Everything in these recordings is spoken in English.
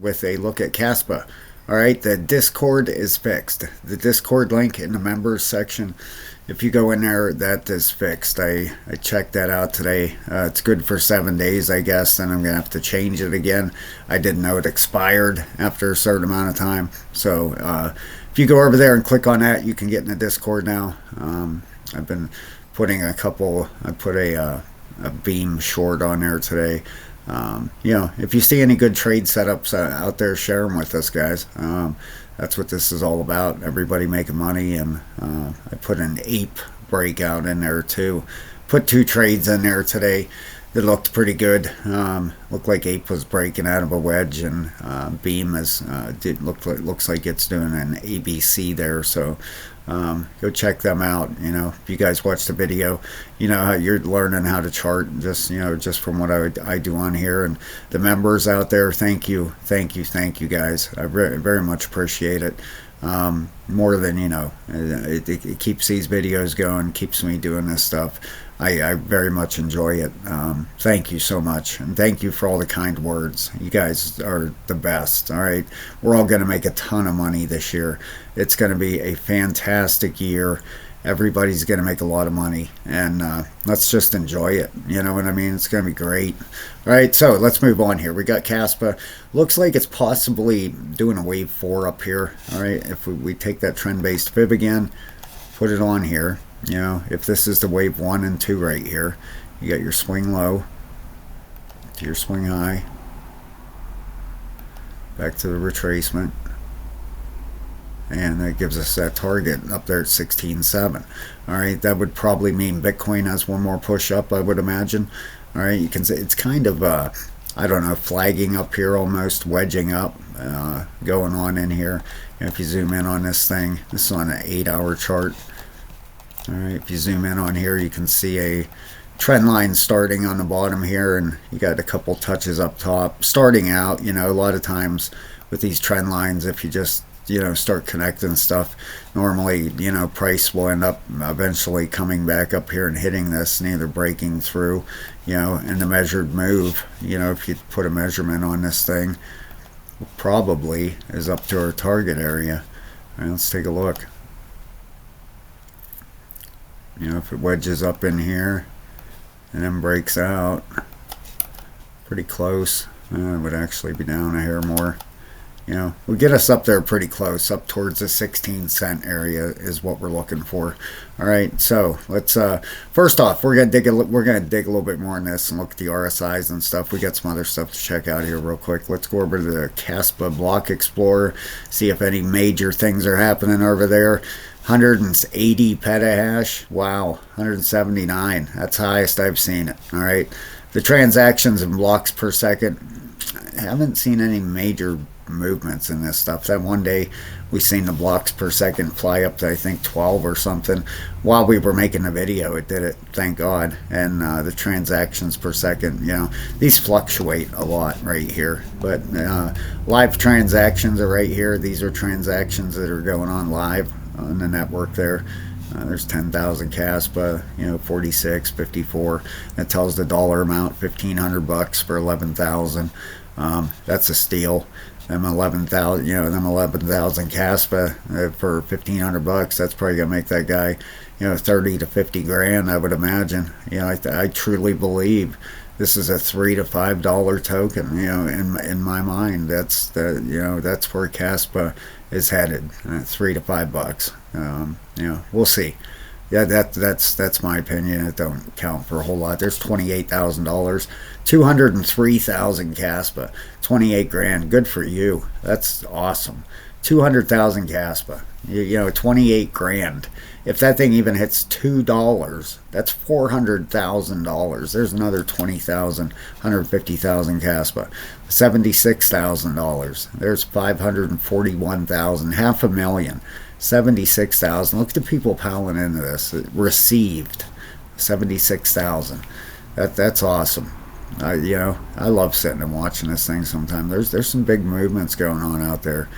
with a look at Kaspa. All right, the Discord is fixed. The Discord link in the members section, if you go in there, that is fixed. I checked that out today. It's good for 7 days, I guess. Then I'm going to have to change it again. I didn't know it expired after a certain amount of time. So if you go over there and click on that, you can get in the Discord now. I've been putting I put a beam short on there today. If you see any good trade setups out there, share them with us, guys. That's what this is all about. Everybody making money, and I put an ape breakout in there too. Put 2 trades in there today that looked pretty good. Looked like ape was breaking out of a wedge, and beam looks like it's doing an ABC there. So go check them out. If you guys watch the video, how you're learning how to chart just from what I do on here. And the members out there, thank you guys. I very much appreciate it. More than it keeps these videos going, keeps me doing this stuff. I very much enjoy it. Thank you so much, and thank you for all the kind words. You guys are the best. All right, we're all going to make a ton of money this year. It's going to be a fantastic year. Everybody's going to make a lot of money, and let's just enjoy it. You know what I mean? It's going to be great. All right, so let's move on here. We got Kaspa. Looks like it's possibly doing a wave 4 up here. All right, if we take that trend-based fib again, put it on here. If this is the wave 1 and 2 right here, you got your swing low to your swing high, back to the retracement, and that gives us that target up there at 16.7. All right, that would probably mean Bitcoin has one more push up, I would imagine. All right, you can see it's kind of I don't know, flagging up here, almost wedging up, going on in here. If you zoom in on this thing, this is on an 8-hour chart. All right, if you zoom in on here, you can see a trend line starting on the bottom here, and you got a couple touches up top starting out. A lot of times with these trend lines, if you just start connecting stuff, normally price will end up eventually coming back up here and hitting this and either breaking through, and the measured move, if you put a measurement on this thing, probably is up to our target area. All right, let's take a look. If it wedges up in here and then breaks out, pretty close. It would actually be down a hair more. We'll get us up there pretty close, up towards the 16-cent area is what we're looking for. All right, so let's first off, we're gonna dig a little bit more in this and look at the RSIs and stuff. We got some other stuff to check out here real quick. Let's go over to the Kaspa Block Explorer, see if any major things are happening over there. 180 petahash. Wow, 179. That's the highest I've seen it. All right, the transactions in blocks per second, I haven't seen any major movements in this stuff. That one day we seen the blocks per second fly up to I think 12 or something while we were making the video. It did it, thank God. And the transactions per second, these fluctuate a lot right here, but live transactions are right here. These are transactions that are going on live on the network there. There's 10,000 Kaspa, 46, 54. That tells the dollar amount, $1,500 for 11,000. That's a steal. Them 11,000, them 11,000 Kaspa for $1,500. That's probably gonna make that guy, 30 to 50 grand, I would imagine. I truly believe this is a $3 to $5 token. In my mind, that's that's where Kaspa is headed. $3 to $5. We'll see. Yeah, that's my opinion. It don't count for a whole lot. There's $28,000, 203,000 Kaspa, 28 grand. Good for you. That's awesome. 200,000 Kaspa. 28 grand. If that thing even hits $2, that's $400,000. There's another 20,000, 150,000 Kaspa, $76,000. There's 541,000, 500,000. 76,000. Look at the people piling into this. It received 76,000. That's awesome. I love sitting and watching this thing sometimes. There's some big movements going on out there.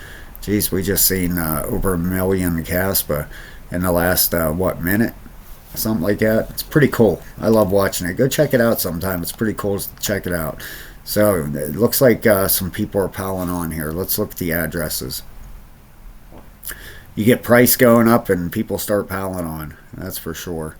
Geez, we just seen over 1 million Kaspa in the last minute, something like that. It's pretty cool. I love watching it. Go check it out sometime. It's pretty cool to check it out. So it looks like some people are piling on here. Let's look at the addresses. You get price going up and people start piling on. That's for sure.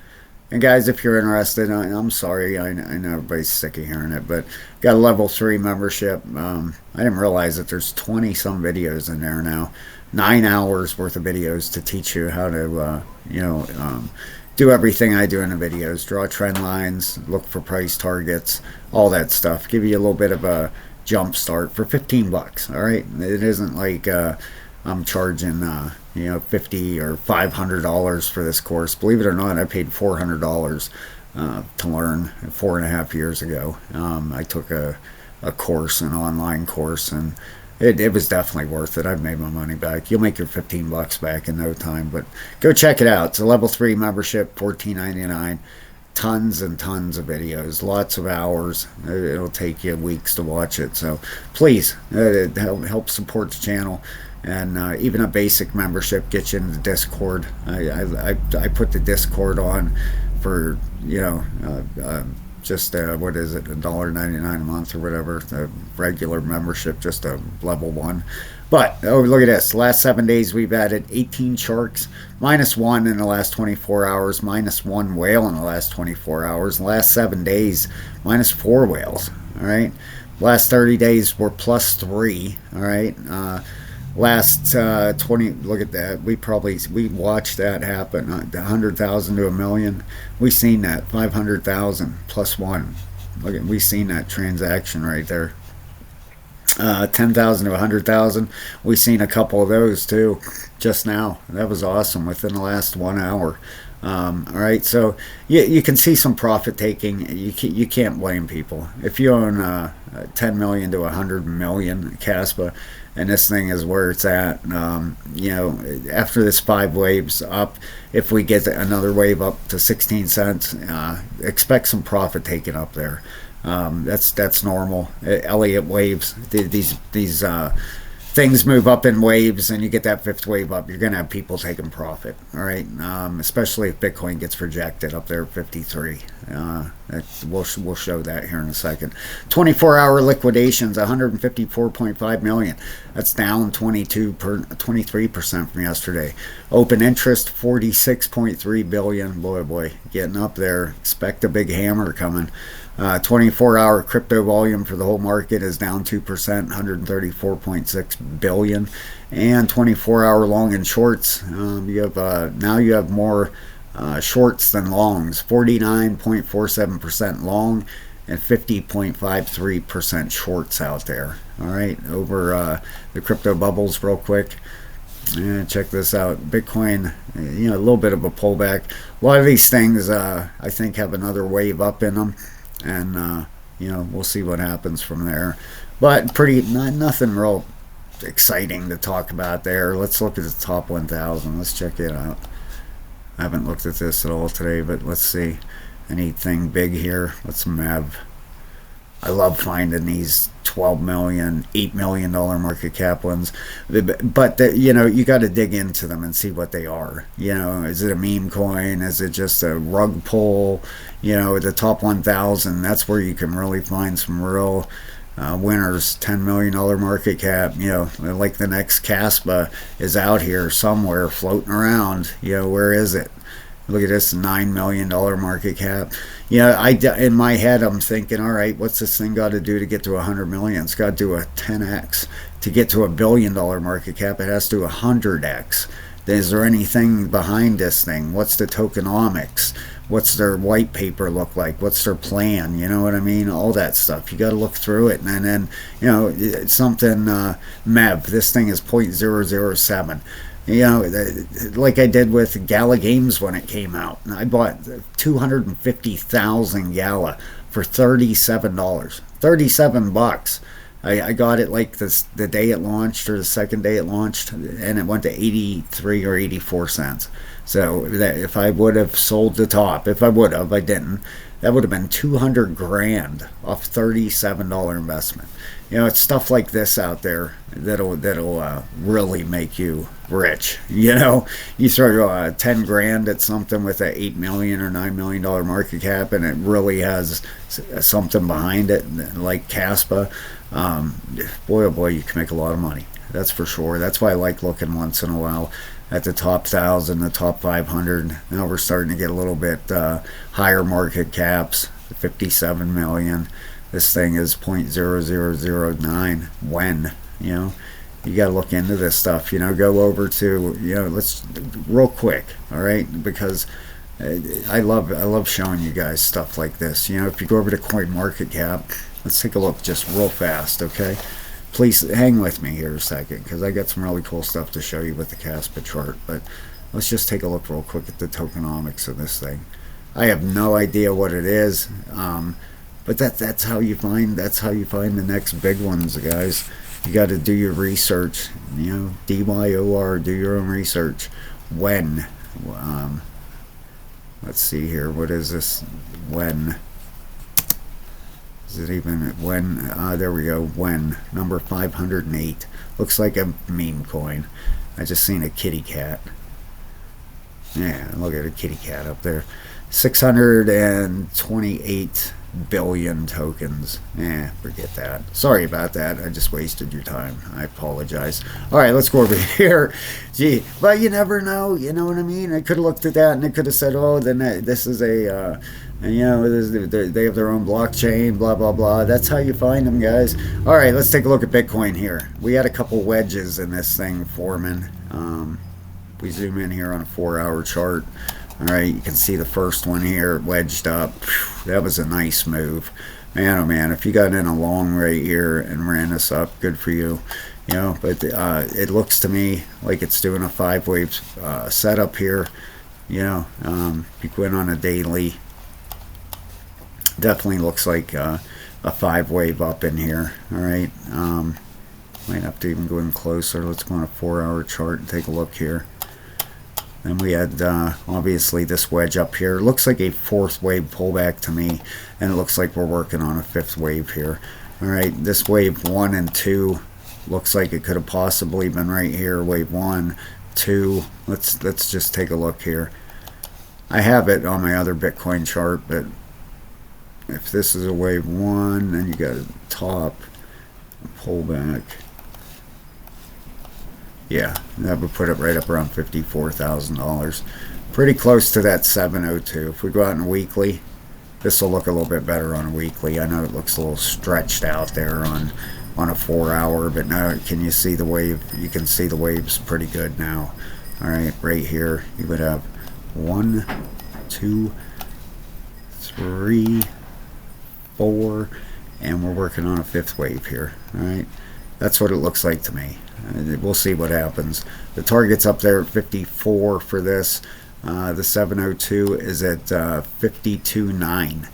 And guys, if you're interested, I'm sorry, I know everybody's sick of hearing it, but got a level 3 membership. I didn't realize that there's 20 some videos in there now. 9 hours worth of videos to teach you how to, do everything I do in the videos. Draw trend lines, look for price targets, all that stuff. Give you a little bit of a jump start for 15 bucks, all right? It isn't like I'm charging, $50 or $500 for this course. Believe it or not, I paid $400 to learn 4.5 years ago. I took a course, an online course, and it was definitely worth it. I've made my money back. You'll make your 15 bucks back in no time, but go check it out. It's a level 3 membership, $14.99. Tons and tons of videos, lots of hours. It'll take you weeks to watch it. So please, help support the channel. And even a basic membership gets you into the Discord. I put the Discord on for, just what is it, $1.99 a month or whatever. The regular membership, just a level 1. But look at this. Last 7 days we've added 18 sharks, -1 in the last 24 hours, -1 whale in the last 24 hours. The last 7 days, -4 whales. All right. Last 30 days we're +3. All right. Last 20, look at that. We watched that happen. 100,000 to 1,000,000. We seen that. 500,000 +1. Look at, we seen that transaction right there. 10,000 to 100,000. We seen a couple of those too just now. That was awesome within the last 1 hour. All right, so you can see some profit taking. You can't blame people. If you own 10 million to 100 million Kaspa, and this thing is where it's at, after this 5 waves up, if we get another wave up to 16 cents, expect some profit taken up there. That's normal. Elliott waves, these things move up in waves, and you get that 5th wave up, you're going to have people taking profit, all right? Especially if Bitcoin gets projected up there at 53. We'll show that here in a second. 24-hour liquidations, 154.5 million. That's down 23% from yesterday. Open interest, 46.3 billion. Boy, getting up there. Expect a big hammer coming. 24-hour crypto volume for the whole market is down 2%, 134.6 billion. And 24-hour long and shorts, you have more shorts than longs. 49.47% long and 50.53% shorts out there. All right, over the crypto bubbles real quick. And check this out. Bitcoin, a little bit of a pullback. A lot of these things, I think, have another wave up in them. And we'll see what happens from there, but nothing real exciting to talk about there. Let's look at the top 1,000. Let's check it out. I haven't looked at this at all today, but let's see anything big here. Let's MEV. I love finding these 12 million, $8 million market cap ones, but you got to dig into them and see what they are. Is it a meme coin? Is it just a rug pull? The top 1,000, that's where you can really find some real winners. $10 million market cap, like the next Kaspa is out here somewhere floating around. Where is it? Look at this, $9 million market cap. In my head, I'm thinking, all right, what's this thing got to do to get to 100 million? It's got to do a 10x. To get to $1 billion market cap, it has to do 100x. Is there anything behind this thing? What's the tokenomics? What's their white paper look like? What's their plan? You know what I mean? All that stuff. You got to look through it. And then, something, MEV, this thing is 0.007. Like I did with Gala Games when it came out. I bought 250,000 Gala for $37. 37 bucks. I got it like the day it launched, or the second day it launched, and it went to 83 or 84 cents. So if I would have sold the top, I didn't, that would have been 200 grand off $37 investment. You know, it's stuff like this out there that'll really make you rich. You know, you throw 10 grand at something with a 8 million or $9 million market cap, and it really has something behind it, like Kaspa. Boy, oh boy, you can make a lot of money. That's for sure. That's why I like looking once in a while at the top 1,000, the top 500. Now we're starting to get a little bit higher market caps, 57 million. This thing is 0.0009. When, you know, you got to look into this stuff. You know, go over to, you know, let's real quick, all right, because I love showing you guys stuff like this. You know, if you go over to Coin Market Cap, let's take a look just real fast, okay? Please hang with me here a second, because I got some really cool stuff to show you with the Kaspa chart. But let's just take a look real quick at the tokenomics of this thing. I have no idea what it is, but that's how you find the next big ones, guys. You got to do your research. You know, DYOR, do your own research. When, let's see here. What is this? When? Is it even when? There we go. When, number 508. Looks like a meme coin. I just seen a kitty cat. Yeah, look at a kitty cat up there. 628 billion tokens. Forget that. Sorry about that. I just wasted your time. I apologize. All right, let's go over here. Gee, but you never know. You know what I mean? I could have looked at that and I could have said, oh, then this is a, you know, they have their own blockchain, blah, blah, blah. That's how you find them, guys. All right, let's take a look at Bitcoin here. We had a couple wedges in this thing forming. We zoom in here on a 4-hour chart. All right, you can see the first one here wedged up. Whew, that was a nice move. Man, oh man, if you got in a long right here and ran this up, good for you. You know, but it looks to me like it's doing a 5-wave setup here. You know, if you go in on a daily, definitely looks like a 5-wave up in here. All right, might have to even go in closer. Let's go on a 4-hour chart and take a look here. And we had obviously this wedge up here. It looks like a 4th wave pullback to me, and it looks like we're working on a 5th wave here. All right, this wave 1 and 2 looks like it could have possibly been right here. Wave 1, 2. Let's just take a look here. I have it on my other Bitcoin chart, but if this is a wave 1, then you got a top, a pullback. Yeah, that would put it right up around $54,000. Pretty close to that 702. If we go out in a weekly, this will look a little bit better on a weekly. I know it looks a little stretched out there on a 4-hour, but now can you see the wave? You can see the waves pretty good now. All right, right here, you would have 1, 2, 3, 4, and we're working on a 5th wave here. All right, that's what it looks like to me. We'll see what happens. The target's up there at 54 for this. The 702 is at 52.9.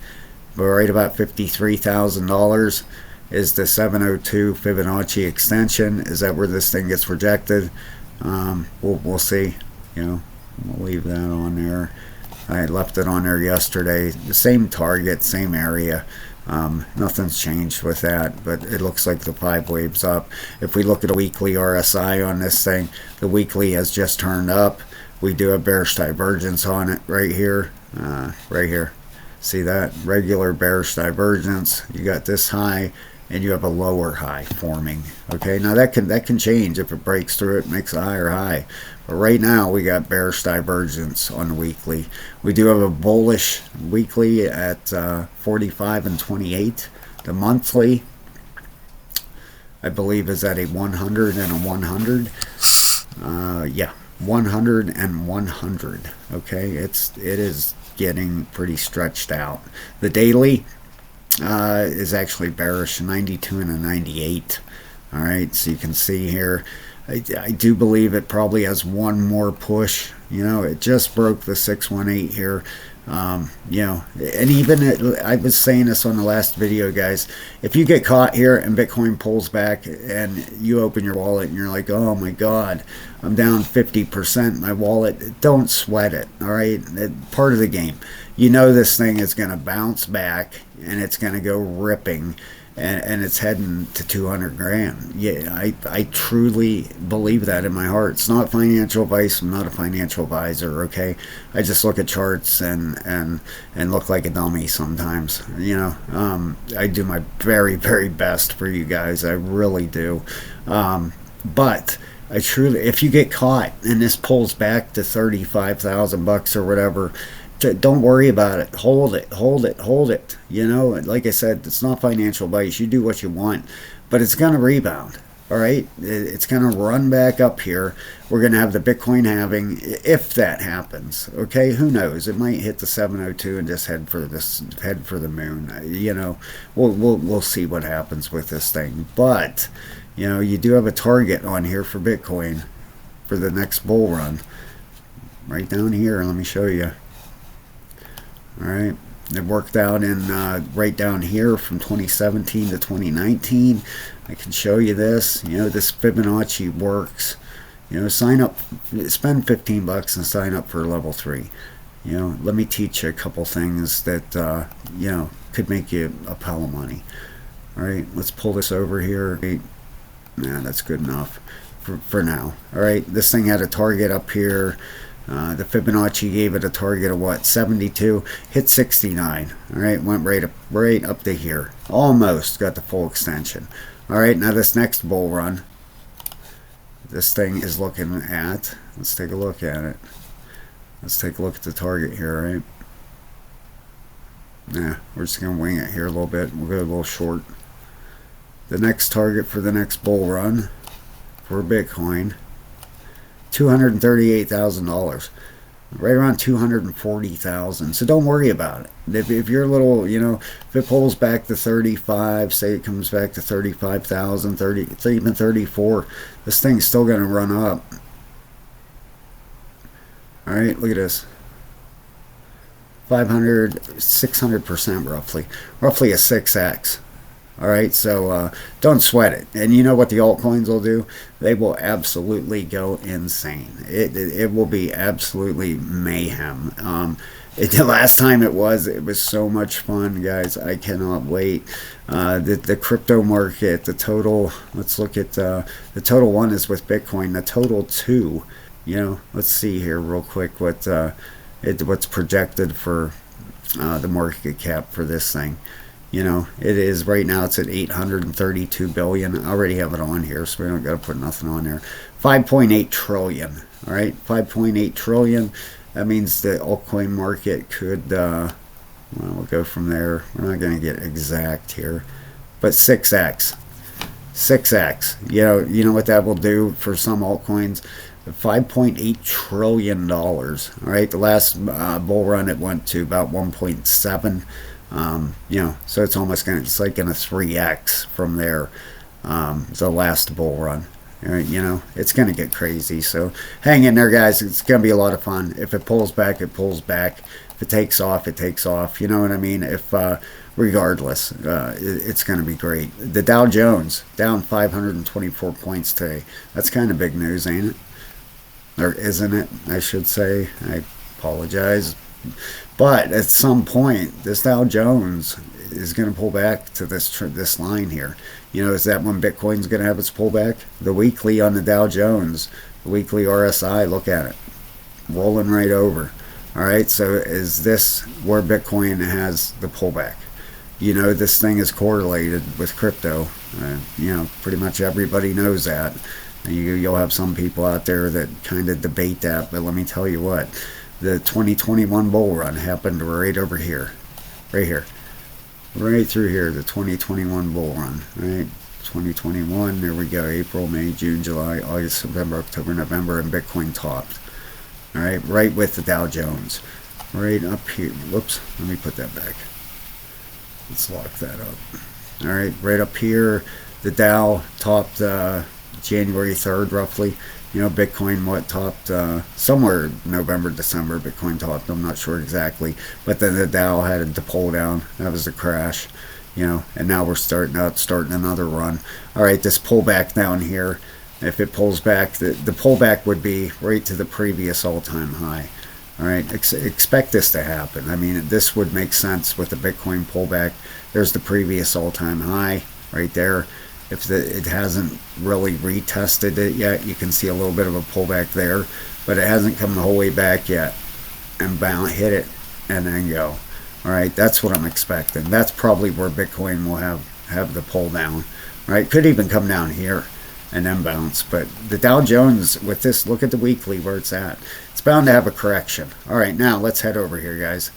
But right about $53,000 is the 702 Fibonacci extension. Is that where this thing gets rejected? We'll see. You know, we'll leave that on there. I left it on there yesterday. The same target, same area. Nothing's changed with that, but it looks like the 5 waves up. If we look at a weekly RSI on this thing, the weekly has just turned up. We do have bearish divergence on it right here. Right here. See that? Regular bearish divergence. You got this high, and you have a lower high forming. Okay, now that can change if it breaks through it, makes a higher high. But right now we got bearish divergence on the weekly. We do have a bullish weekly at 45 and 28. The monthly, I believe, is at a 100 and a 100. Yeah, 100 and 100. Okay, it is getting pretty stretched out. The daily is actually bearish, 92 and a 98. All right, so you can see here, I do believe it probably has one more push. You know, it just broke the 618 here. You know, and even I was saying this on the last video, guys. If you get caught here and Bitcoin pulls back and you open your wallet and you're like, oh my God, I'm down 50% my wallet, don't sweat it. All right, part of the game. You know this thing is going to bounce back and it's going to go ripping. and it's heading to 200 grand. Yeah, I truly believe that in my heart. It's not financial advice. I'm not a financial advisor. Okay, I just look at charts and look like a dummy sometimes. I do my very, very best for you guys. I really do. But I truly, if you get caught and this pulls back to 35,000 bucks or whatever, don't worry about it. Hold it, hold it, hold it. Like I said, it's not financial advice. You do what you want, but it's going to rebound. All right, it's going to run back up here. We're going to have the Bitcoin halving if that happens. Okay, who knows? It might hit the 702 and just head for the moon. We'll see what happens with this thing. But you do have a target on here for Bitcoin for the next bull run. Right down here. Let me show you. All right, it worked out in right down here from 2017 to 2019. I can show you this. This Fibonacci works. Sign up, spend 15 bucks and sign up for level 3. Let me teach you a couple things that could make you a pile of money. All right, let's pull this over here. Nah, that's good enough for now. All right, this thing had a target up here. The Fibonacci gave it a target of what, 72, hit 69. All right, went right up to here, almost got the full extension. All right, now this next bull run, this thing is looking at, let's take a look at it. Let's take a look at the target here. All right, nah, we're just gonna wing it here a little bit. We'll go a little short. The next target for the next bull run for Bitcoin, $238,000, right around 240,000. So don't worry about it. If you're a little, if it pulls back to 35, say it comes back to 35,000, 30, even 34, this thing's still going to run up. All right, look at this. 500, 600% roughly a 6x. All right, so don't sweat it. And you know what the altcoins will do? They will absolutely go insane. It will be absolutely mayhem. The last time it was so much fun, guys. I cannot wait. The crypto market, the total, let's look at the total one is with Bitcoin. The total two, let's see here real quick what's projected for the market cap for this thing. It is right now, it's at 832 billion. I already have it on here, so we don't got to put nothing on there. 5.8 trillion. All right, 5.8 trillion. That means the altcoin market could, we'll go from there. We're not going to get exact here, but 6x. 6x. You know what that will do for some altcoins? $5.8 trillion. All right, the last bull run it went to about 1.7. So it's almost it's like in a 3x from there. The last bull run. It's going to get crazy. So hang in there, guys. It's going to be a lot of fun. If it pulls back, it pulls back. If it takes off, it takes off. You know what I mean? Regardless, it's going to be great. The Dow Jones down 524 points today. That's kind of big news, ain't it? Or isn't it? I should say. I apologize. But at some point, this Dow Jones is going to pull back to this line here. Is that when Bitcoin's going to have its pullback? The weekly on the Dow Jones, the weekly RSI, look at it, rolling right over. All right, so is this where Bitcoin has the pullback? This thing is correlated with crypto. Pretty much everybody knows that. You'll have some people out there that kind of debate that, but let me tell you what. The 2021 bull run happened right over here. Right here. Right through here, the 2021 bull run. Right? 2021, there we go. April, May, June, July, August, September, October, November, and Bitcoin topped. All right, right with the Dow Jones. Right up here. Whoops, let me put that back. Let's lock that up. All right, right up here, the Dow topped January 3rd, roughly. Bitcoin topped somewhere November, December. Bitcoin topped. I'm not sure exactly, but then the Dow had to pull down. That was the crash, and now we're starting another run. All right, this pullback down here. If it pulls back, the pullback would be right to the previous all-time high. All right, expect this to happen. I mean, this would make sense with the Bitcoin pullback. There's the previous all-time high right there. If it hasn't really retested it yet, you can see a little bit of a pullback there, but it hasn't come the whole way back yet and hit it and then go. All right, that's what I'm expecting. That's probably where Bitcoin will have the pull down. Right, could even come down here and then bounce. But the Dow Jones, with this, look at the weekly where it's at. It's bound to have a correction. All right, now let's head over here, guys.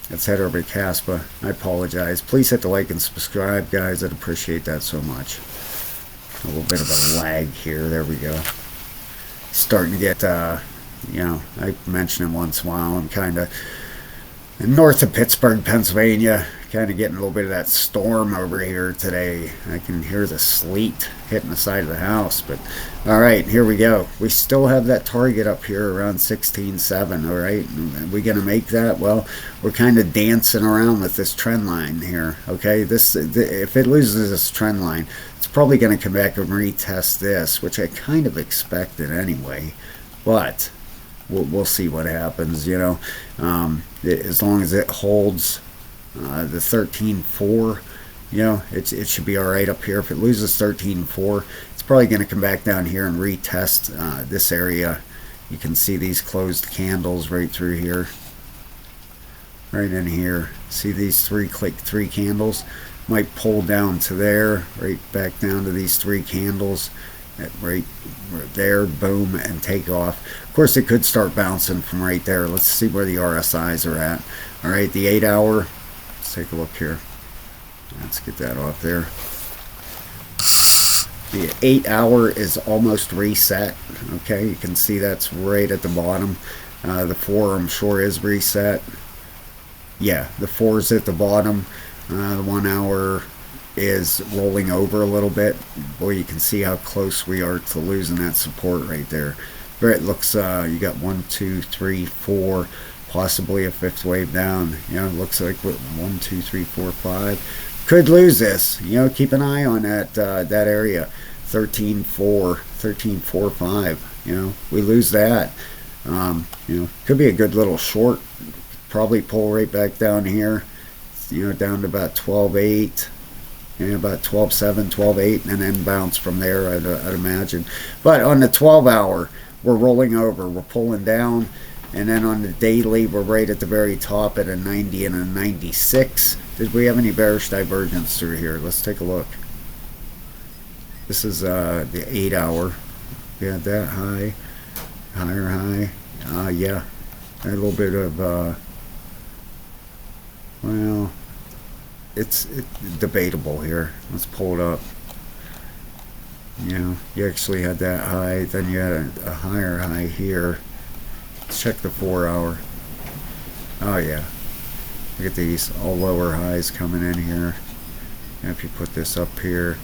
Let's head over to Kaspa. I apologize. Please hit the like and subscribe, guys. I'd appreciate that so much. A little bit of a lag here. There we go. Starting to get, you know, I mention it once in a while. I'm kind of north of Pittsburgh, Pennsylvania. Kind of getting a little bit of that storm over here today. I can hear the sleet hitting the side of the house. But all right, here we go. We still have that target up here around 16.7. All right, are we gonna make that? Well, we're kind of dancing around with this trend line here. Okay, if it loses this trend line, it's probably gonna come back and retest this, which I kind of expected anyway. But we'll see what happens. You know, as long as it holds the 13.4, you know, it should be all right up here. If it loses 13.4, it's probably going to come back down here and retest this area. You can see these closed candles right through here, right in here. See these three candles? Might pull down to there, right back down to these three candles, right there, boom, and take off. Of course, it could start bouncing from right there. Let's see where the RSIs are at. All right, the 8 hour. Let's take a look here. Let's get that off there. The 8 hour is almost reset. Okay, you can see that's right at the bottom. The 4, I'm sure, is reset. Yeah, the 4 is at the bottom. The 1 hour is rolling over a little bit. Boy, you can see how close we are to losing that support right there. But it looks, you got 1, 2, 3, 4. Possibly a fifth wave down. You know, it looks like 1, 2, 3, 4, 5. Could lose this. You know, keep an eye on that area. 13.4, 13.45. You know, we lose that. You know, could be a good little short. Probably pull right back down here. You know, down to about 12.8. You know, about 12.7, 12.8, and then bounce from there. I'd imagine. But on the 12 hour, we're rolling over. We're pulling down. And then on the daily, we're right at the very top at a 90 and a 96. Did we have any bearish divergence through here? Let's take a look. This is the 8 hour. We had that high, higher high. Yeah, a little bit of, well, it's debatable here. Let's pull it up. You know, you actually had that high, then you had a higher high here. Let's check the 4 hour. Oh yeah, look at these, all lower highs coming in here. And if you put this up here,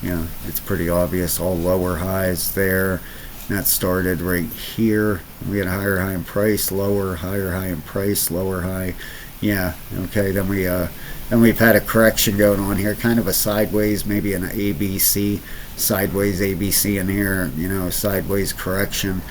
you know, it's pretty obvious, all lower highs there. And that started right here. We had a higher high in price, lower, higher high in price, lower high. Yeah, okay, then we've had a correction going on here, kind of a sideways, maybe an ABC, sideways ABC in here, you know, sideways correction.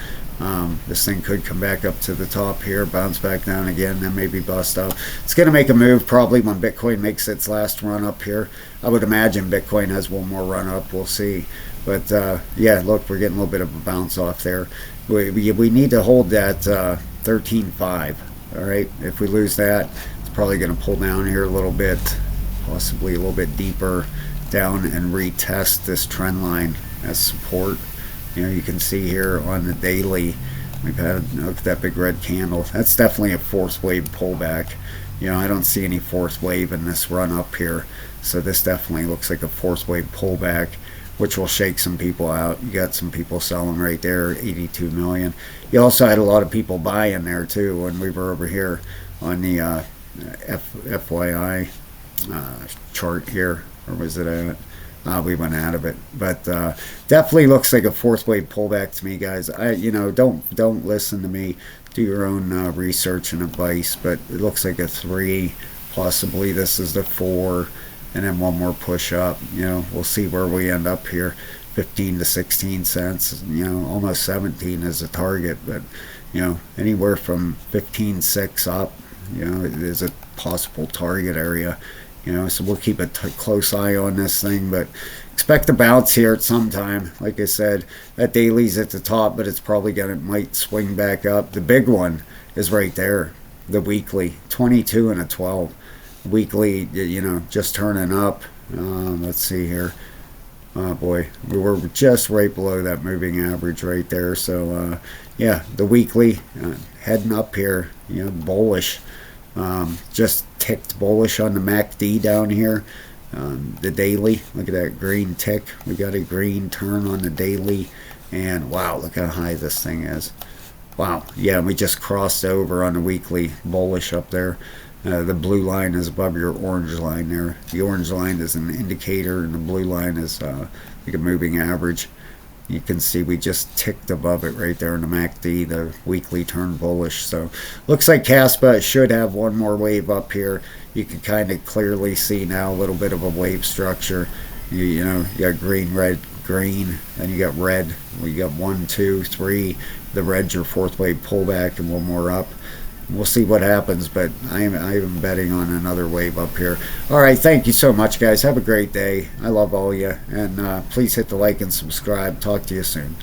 This thing could come back up to the top here, bounce back down again, then maybe bust up. It's going to make a move probably when Bitcoin makes its last run up here. I would imagine Bitcoin has one more run up. We'll see. But yeah, look, we're getting a little bit of a bounce off there. We need to hold that 13.5. All right. If we lose that, it's probably going to pull down here a little bit, possibly a little bit deeper down and retest this trend line as support. You know, you can see here on the daily, we've had, look at that big red candle. That's definitely a fourth wave pullback. You know, I don't see any fourth wave in this run up here. So this definitely looks like a fourth wave pullback, which will shake some people out. You got some people selling right there, 82 million. You also had a lot of people buying there too when we were over here on the FYI chart here. Or was it at? We went out of it, but definitely looks like a fourth wave pullback to me, guys. You know, don't listen to me. Do your own research and advice. But it looks like a 3, possibly this is the 4, and then one more push up. You know, we'll see where we end up here. If 15 to 16 cents, almost 17 as a target, but anywhere from 15.6 up, is a possible target area. So we'll keep a close eye on this thing, but expect a bounce here at some time. Like I said, that daily's at the top, but it's probably might swing back up. The big one is right there, the weekly, 22 and a 12. Weekly, just turning up. Let's see here. Oh boy, we were just right below that moving average right there. So yeah, the weekly heading up here, bullish. Just ticked bullish on the MACD down here. The daily, look at that green tick. We got a green turn on the daily, and wow, look how high this thing is. Wow, yeah, we just crossed over on the weekly, bullish up there. The blue line is above your orange line there. The orange line is an indicator, and the blue line is like a moving average. You can see we just ticked above it right there in the MACD. The weekly turned bullish. So looks like Kaspa should have one more wave up here. You can kind of clearly see now a little bit of a wave structure. You got green, red, green, then you got red. We got 1, 2, 3. The red's your fourth wave pullback, and one more up. We'll see what happens, but I am betting on another wave up here. All right, thank you so much, guys. Have a great day. I love all of you, and please hit the like and subscribe. Talk to you soon.